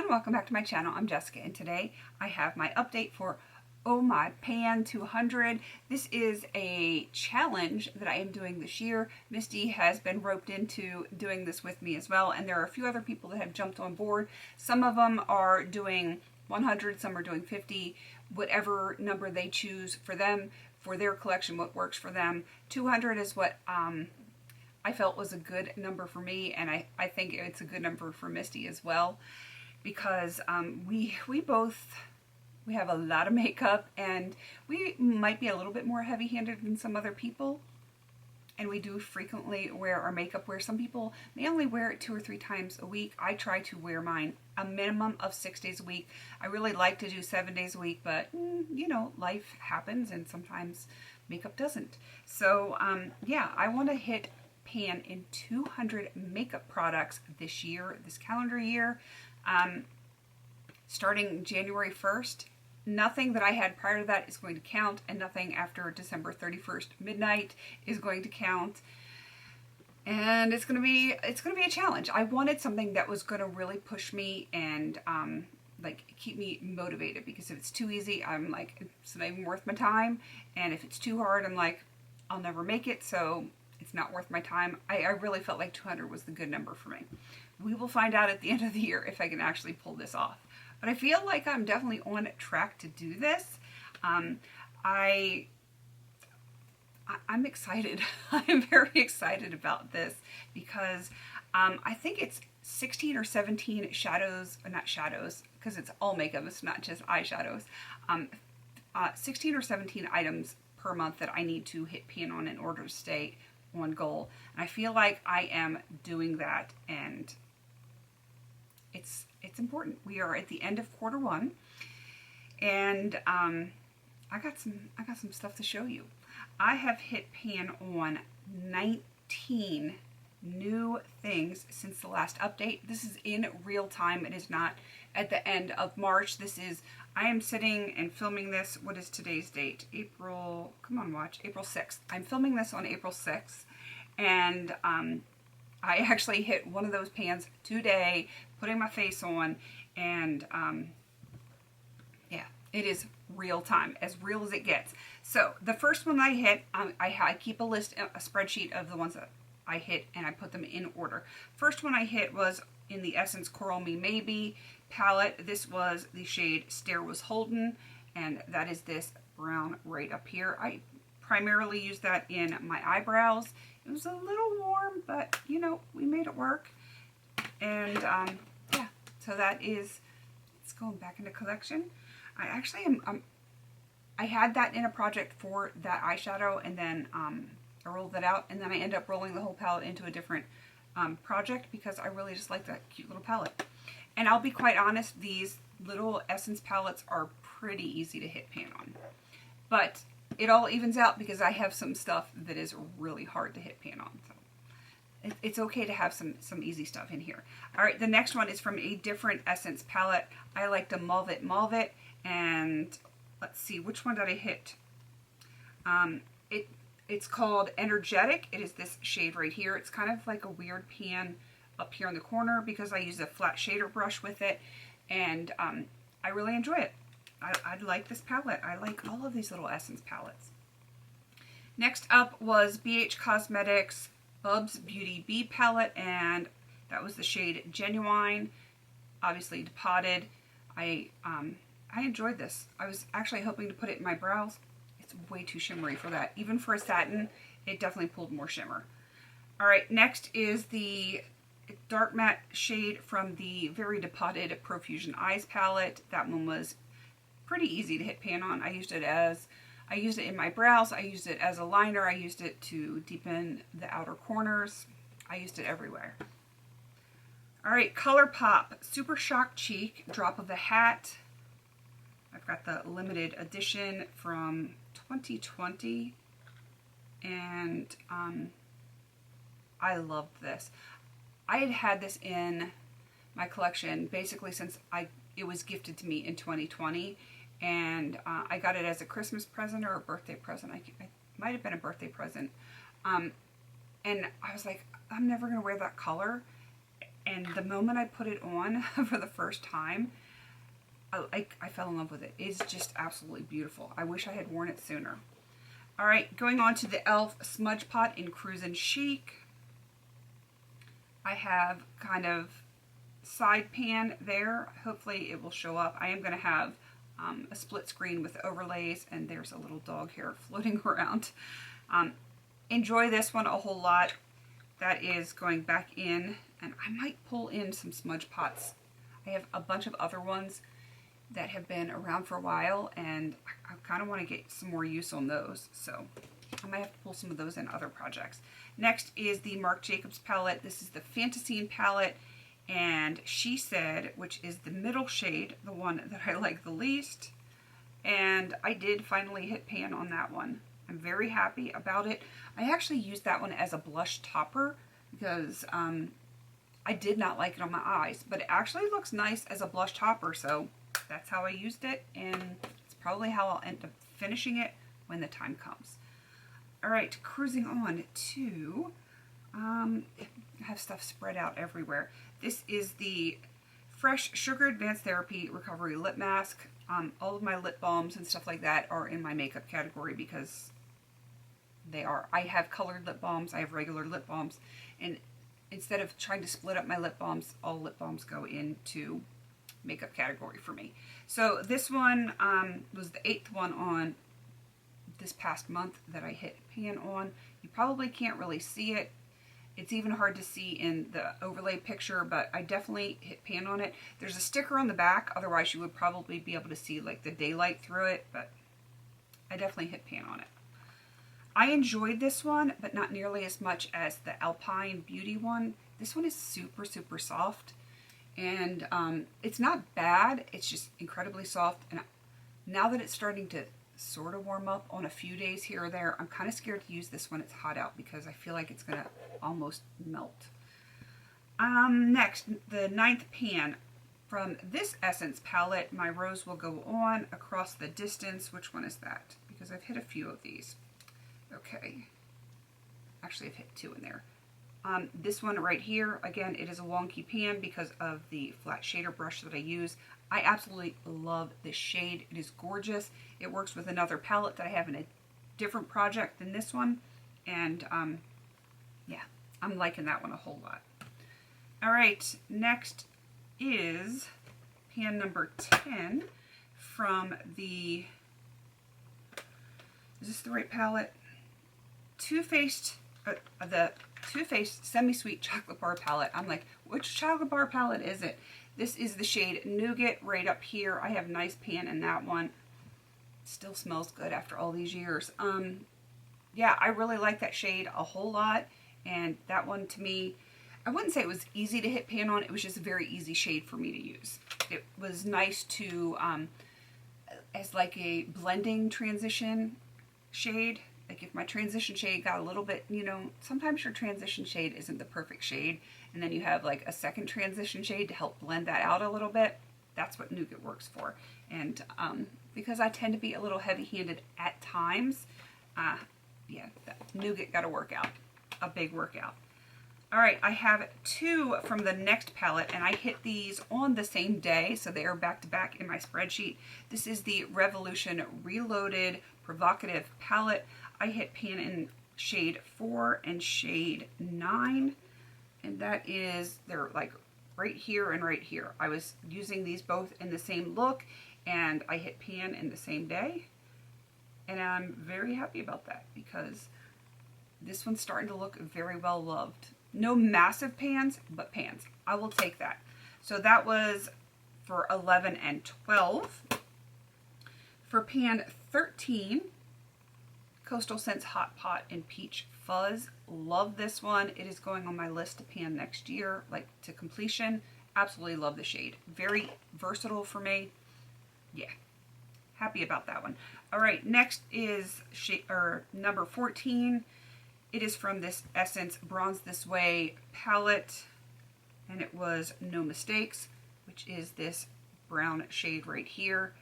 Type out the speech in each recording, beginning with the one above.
welcome back to my channel. I'm Jessica, and today I have my update for Oh My Pan 200. This is a challenge that I am doing this year. Misty has been roped into doing this with me as well, and there are a few other people that have jumped on board. Some of them are doing 100, some are doing 50, whatever number they choose for them, for their collection, what works for them. 200 is what I felt was a good number for me, and I think it's a good number for Misty as well, because we have a lot of makeup, and we might be a little bit more heavy-handed than some other people, and we do frequently wear our makeup, where some people may only wear it 2 or 3 times a week. I try to wear mine a minimum of 6 days a week. I really like to do 7 days a week, but you know, life happens and sometimes makeup doesn't. So yeah, I want to hit pan in 200 makeup products this year, this calendar year, starting January 1st. Nothing that I had prior to that is going to count, and nothing after December 31st midnight is going to count. And it's gonna be a challenge. I wanted something that was gonna really push me and like keep me motivated, because if it's too easy, I'm like, it's not even worth my time, and if it's too hard, I'm like, I'll never make it, so it's not worth my time. I really felt like 200 was the good number for me. We will find out at the end of the year if I can actually pull this off. But I feel like I'm definitely on track to do this. I'm excited. I'm very excited about this, because I think it's 16 or 17 shadows, not shadows, because it's all makeup, it's not just eyeshadows. 16 or 17 items per month that I need to hit pan on in order to stay on goal. And I feel like I am doing that, and it's important. We are at the end of quarter 1, and I got some stuff to show you. I have hit pan on 19 new things since the last update. This is in real time. It is not at the end of March. I am sitting and filming this. What is today's date? April 6th. I'm filming this on April 6th, and I actually hit one of those pans today, putting my face on, and yeah, it is real time, as real as it gets. So the first one I hit, I keep a spreadsheet of the ones that I hit, and I put them in order. First one I hit was in the Essence Coral Me Maybe palette. This was the shade Stare Was Holden, and that is this brown right up here. I primarily use that in my eyebrows. It was a little warm, but you know, we made it work. And yeah, so that is, it's going back into collection. I actually am, I had that in a project for that eyeshadow, and then I rolled that out, and then I ended up rolling the whole palette into a different project, because I really just like that cute little palette. And I'll be quite honest, these little Essence palettes are pretty easy to hit pan on. But it all evens out, because I have some stuff that is really hard to hit pan on. So it's okay to have some easy stuff in here. All right, the next one is from a different Essence palette. I like to Mauve It, and let's see, which one did I hit? It's called Energetic. It is this shade right here. It's kind of like a weird pan up here in the corner, because I use a flat shader brush with it, and I really enjoy it. I like this palette. I like all of these little Essence palettes. Next up was BH Cosmetics Bubs Beauty Bee palette, and that was the shade Genuine, obviously depotted. I enjoyed this. I was actually hoping to put it in my brows. It's way too shimmery for that. Even for a satin, it definitely pulled more shimmer. All right, next is the Dark Matte shade from the Very Depotted Profusion Eyes palette. That one was pretty easy to hit pan on. I used it in my brows. I used it as a liner. I used it to deepen the outer corners. I used it everywhere. All right, ColourPop Super Shock Cheek Drop of the Hat. I've got the limited edition from 2020, and I loved this. I had this in my collection basically since it was gifted to me in 2020, and I got it as a Christmas present or a birthday present. I might have been a birthday present, and I was like, I'm never going to wear that color, And the moment I put it on for the first time, I fell in love with it. It's just absolutely beautiful. I wish I had worn it sooner. All right, going on to the e.l.f. Smudge Pot in Cruisin' Chic. I have kind of side pan there. Hopefully it will show up. I am going to have a split screen with overlays, and there's a little dog here floating around. Enjoy this one a whole lot. That is going back in, and I might pull in some smudge pots. I have a bunch of other ones that have been around for a while, and I kind of want to get some more use on those, so I might have to pull some of those in other projects. Next is the Marc Jacobs palette. This is the Fantasine palette, and She Said, which is the middle shade, the one that I like the least, and I did finally hit pan on that one. I'm very happy about it. I actually used that one as a blush topper because I did not like it on my eyes, but it actually looks nice as a blush topper, so that's how I used it, and it's probably how I'll end up finishing it when the time comes. All right, cruising on to, I have stuff spread out everywhere. This is the Fresh Sugar Advanced Therapy Recovery Lip Mask. All of my lip balms and stuff like that are in my makeup category because they are. I have colored lip balms, I have regular lip balms, and instead of trying to split up my lip balms, all lip balms go into makeup category for me. So this one was the 8th one on this past month that I hit pan on. You probably can't really see it. It's even hard to see in the overlay picture, but I definitely hit pan on it. There's a sticker on the back, otherwise you would probably be able to see like the daylight through it, but I definitely hit pan on it. I enjoyed this one, but not nearly as much as the Alpine Beauty one. This one is super, super soft, and it's not bad. It's just incredibly soft, and now that it's starting to sort of warm up on a few days here or there, I'm kind of scared to use this when it's hot out because I feel like it's going to almost melt. Next, the 9th pan. From this Essence palette, My Rose Will Go On, Across the Distance. Which one is that? Because I've hit a few of these. Okay. Actually, I've hit 2 in there. This one right here, again, it is a wonky pan because of the flat shader brush that I use. I absolutely love this shade. It is gorgeous. It works with another palette that I have in a different project than this one. And yeah, I'm liking that one a whole lot. All right, next is pan number 10 from the, is this the right palette? The Too Faced Semi-Sweet Chocolate Bar Palette. I'm like, which chocolate bar palette is it? This is the shade Nougat right up here. I have nice pan in that one. Still smells good after all these years. Yeah, I really like that shade a whole lot. And that one to me, I wouldn't say it was easy to hit pan on. It was just a very easy shade for me to use. It was nice to, as like a blending transition shade. Like if my transition shade got a little bit, you know, sometimes your transition shade isn't the perfect shade, and then you have like a second transition shade to help blend that out a little bit. That's what Nougat works for. And because I tend to be a little heavy-handed at times, yeah, Nougat got to work out, a big workout. All right, I have 2 from the next palette, and I hit these on the same day, so they are back-to-back in my spreadsheet. This is the Revolution Reloaded Provocative Palette. I hit pan in shade 4 and shade 9, and that is, they're like right here and right here. I was using these both in the same look, and I hit pan in the same day, and I'm very happy about that because this one's starting to look very well loved. No massive pans, but pans. I will take that. So that was for 11 and 12. For pan 13, Coastal Scents Hot Pot and Peach Fuzz. Love this one. It is going on my list to pan next year, like to completion. Absolutely love the shade. Very versatile for me. Yeah, happy about that one. All right, next is number 14. It is from this Essence Bronze This Way palette, and it was No Mistakes, which is this brown shade right here.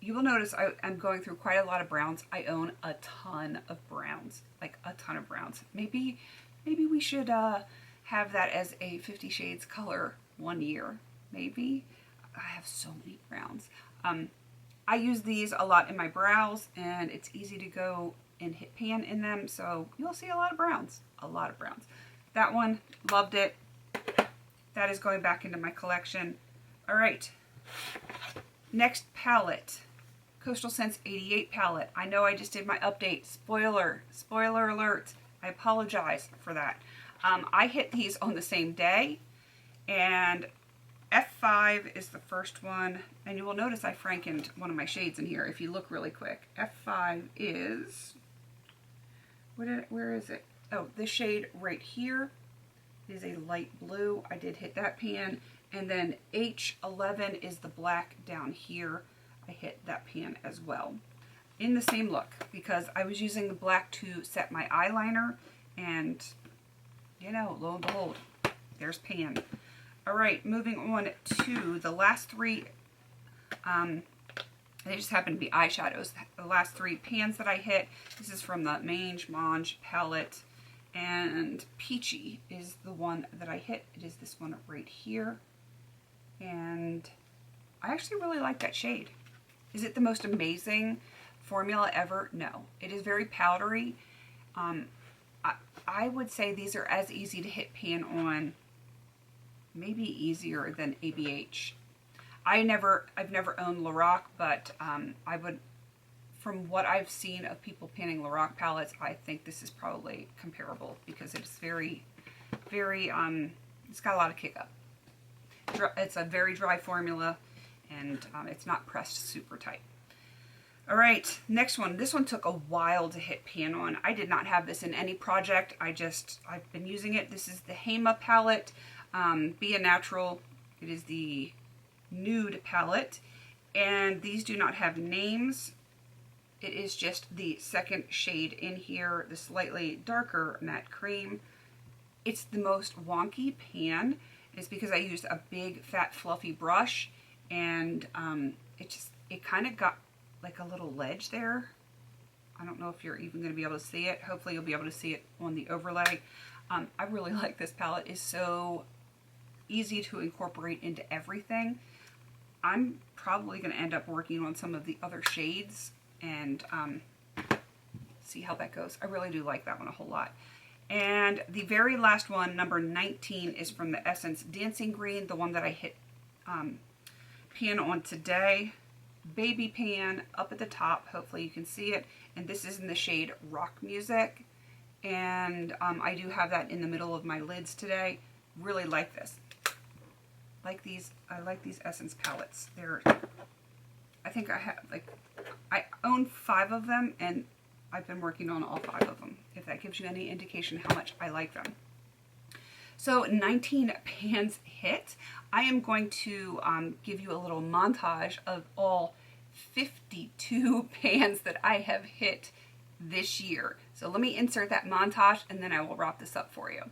You will notice I'm going through quite a lot of browns. I own a ton of browns, like a ton of browns. Maybe we should have that as a 50 Shades color one year, maybe. I have so many browns. I use these a lot in my brows, and it's easy to go and hit pan in them, so you'll see a lot of browns. A lot of browns. That one, loved it. That is going back into my collection. All right. Next palette. Coastal Scents 88 palette. I know I just did my update. Spoiler alert. I apologize for that. I hit these on the same day, and F5 is the first one, and you will notice I frankened one of my shades in here if you look really quick. F5 is, where is it? Oh, this shade right here is a light blue. I did hit that pan. And then H11 is the black down here. I hit that pan as well. In the same look, because I was using the black to set my eyeliner, and you know, lo and behold, there's pan. All right, moving on to the last three. They just happen to be eyeshadows. The last three pans that I hit. This is from the montage palette, and Peachy is the one that I hit. It is this one right here, and I actually really like that shade. Is it the most amazing formula ever? No. It is very powdery. I would say these are as easy to hit pan on, maybe easier than ABH. I've never owned Lorac, but I would, from what I've seen of people panning Lorac palettes, I think this is probably comparable because it's very, very, it's got a lot of kick up. It's a very dry formula, and it's not pressed super tight. All right, next one. This one took a while to hit pan on. I did not have this in any project. I've been using it. This is the Hema palette, Be a Natural. It is the nude palette, and these do not have names. It is just the second shade in here, the slightly darker matte cream. It's the most wonky pan. It's because I used a big, fat, fluffy brush, and it kind of got like a little ledge there. I don't know if you're even going to be able to see it. Hopefully you'll be able to see it on the overlay. I really like this palette. It's so easy to incorporate into everything. I'm probably going to end up working on some of the other shades and see how that goes. I really do like that one a whole lot. And the very last one, number 19, is from the Essence Dancing Green, the one that I hit pan on today. Baby pan up at the top. Hopefully you can see it. And this is in the shade Rock Music. And I do have that in the middle of my lids today. Really like this. I like these Essence palettes. I think I own 5 of them, and I've been working on all 5 of them, if that gives you any indication how much I like them. So 19 pans hit. I am going to give you a little montage of all 52 pans that I have hit this year. So let me insert that montage, and then I will wrap this up for you.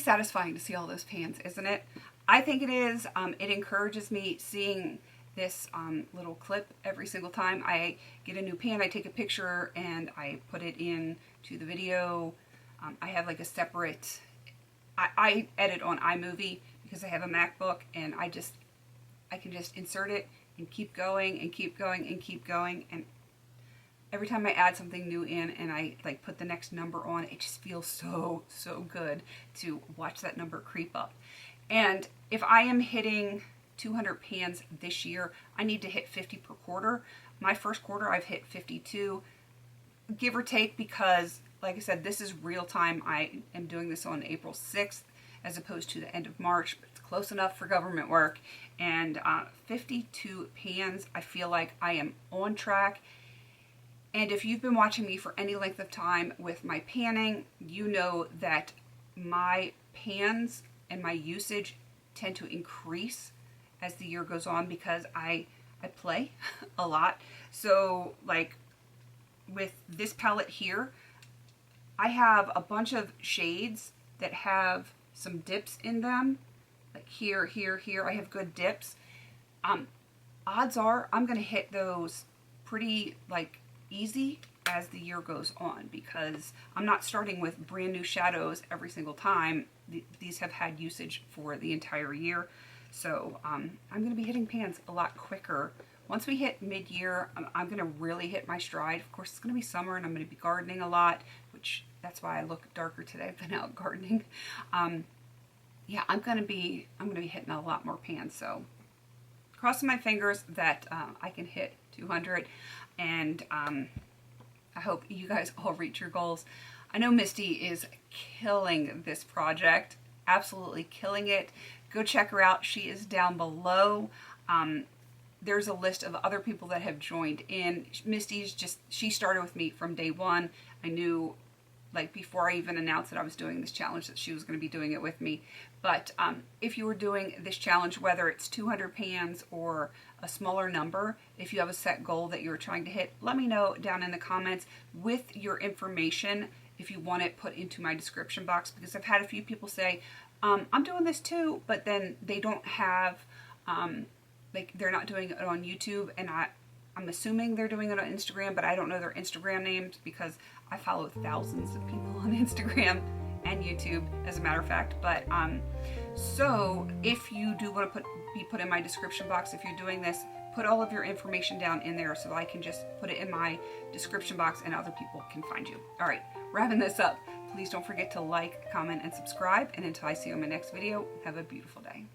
satisfying to see all those pans, isn't it? I think it is. It encourages me seeing this little clip every single time I get a new pan. I take a picture and I put it in to the video. I have like a separate, I edit on iMovie because I have a MacBook, and I can just insert it and keep going and keep going and keep going. And every time I add something new in and I like put the next number on, it just feels so good to watch that number creep up. And if I am hitting 200 pans this year, I need to hit 50 per quarter. My first quarter, I've hit 52, give or take, because like I said, this is real time. I am doing this on April 6th as opposed to the end of March, but it's close enough for government work. And 52 pans, I feel like I am on track. And if you've been watching me for any length of time with my panning, you know that my pans and my usage tend to increase as the year goes on because I play a lot. So like with this palette here, I have a bunch of shades that have some dips in them. Like here, here, here, I have good dips. Odds are I'm gonna hit those pretty like easy as the year goes on, because I'm not starting with brand new shadows every single time. These have had usage for the entire year. So I'm going to be hitting pans a lot quicker. Once we hit mid-year, I'm going to really hit my stride. Of course, it's going to be summer and I'm going to be gardening a lot, which that's why I look darker today. I've been out gardening. Yeah, I'm going to be hitting a lot more pans. So crossing my fingers that I can hit 200, and I hope you guys all reach your goals. I know Misty is killing this project, absolutely killing it. Go check her out. She is down below. There's a list of other people that have joined in. Misty's she started with me from day one. I knew, like, before I even announced that I was doing this challenge, that she was going to be doing it with me. But if you were doing this challenge, whether it's 200 pans or a smaller number, if you have a set goal that you're trying to hit, let me know down in the comments with your information if you want it put into my description box, because I've had a few people say, I'm doing this too, but then they don't have, like, they're not doing it on YouTube, and I'm assuming they're doing it on Instagram, but I don't know their Instagram names because I follow thousands of people on Instagram and YouTube, as a matter of fact. But so if you do want to be put in my description box, if you're doing this, put all of your information down in there so I can just put it in my description box and other people can find you. All right, wrapping this up. Please don't forget to like, comment, and subscribe. And until I see you in my next video, have a beautiful day.